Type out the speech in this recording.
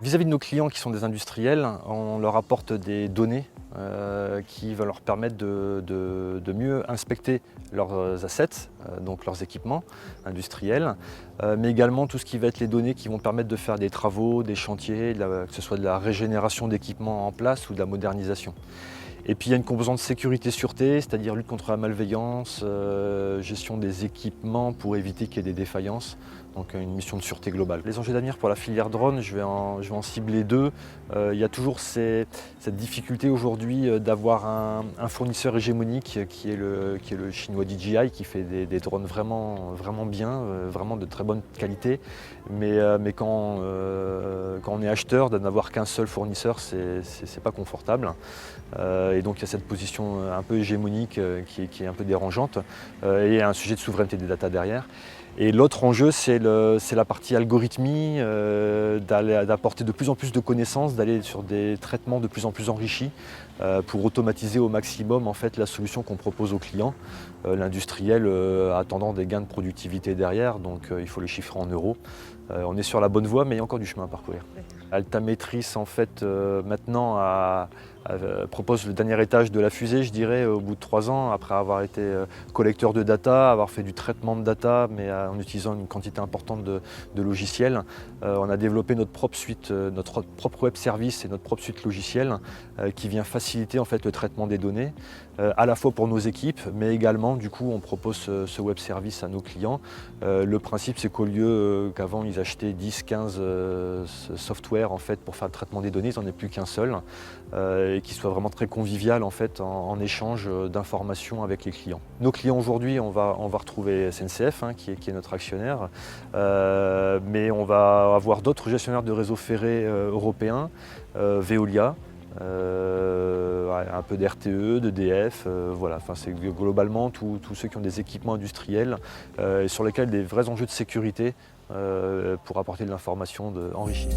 Vis-à-vis de nos clients qui sont des industriels, on leur apporte des données qui vont leur permettre de mieux inspecter leurs assets, donc leurs équipements industriels, mais également tout ce qui va être les données qui vont permettre de faire des travaux, des chantiers, que ce soit de la régénération d'équipements en place ou de la modernisation. Et puis il y a une composante sécurité-sûreté, c'est-à-dire lutte contre la malveillance, gestion des équipements pour éviter qu'il y ait des défaillances, donc une mission de sûreté globale. Les enjeux d'avenir pour la filière drone, je vais en cibler deux. Il y a toujours cette difficulté aujourd'hui d'avoir un fournisseur hégémonique qui est le chinois DJI, qui fait des drones vraiment bien, vraiment de très bonne qualité. Mais quand on est acheteur, de n'avoir qu'un seul fournisseur, c'est pas confortable. Et donc il y a cette position un peu hégémonique qui est un peu dérangeante et un sujet de souveraineté des data derrière. Et l'autre enjeu, c'est la partie algorithmie, d'apporter de plus en plus de connaissances, d'aller sur des traitements de plus en plus enrichis pour automatiser au maximum en fait, la solution qu'on propose aux clients. L'industriel attendant des gains de productivité derrière, donc il faut les chiffrer en euros. On est sur la bonne voie, mais il y a encore du chemin à parcourir. Altametris, en fait, maintenant, propose le dernier étage de la fusée, je dirais, au bout de 3 ans, après avoir été collecteur de data, avoir fait du traitement de data, mais en utilisant une quantité importante de logiciels. On a développé notre propre suite, notre propre web service et notre propre suite logicielle qui vient faciliter en fait, le traitement des données, à la fois pour nos équipes, mais également, du coup, on propose ce web service à nos clients. Le principe, c'est qu'au lieu qu'avant, ils achetaient 10-15 software en fait, pour faire le traitement des données, ils n'en aient plus qu'un seul. Et qui soit vraiment très convivial en fait en échange d'informations avec les clients. Nos clients aujourd'hui, on va retrouver SNCF qui est notre actionnaire, mais on va avoir d'autres gestionnaires de réseaux ferrés européens, Veolia, un peu d'RTE, d'EDF, voilà. Enfin, c'est globalement tous ceux qui ont des équipements industriels et sur lesquels des vrais enjeux de sécurité pour apporter de l'information enrichie.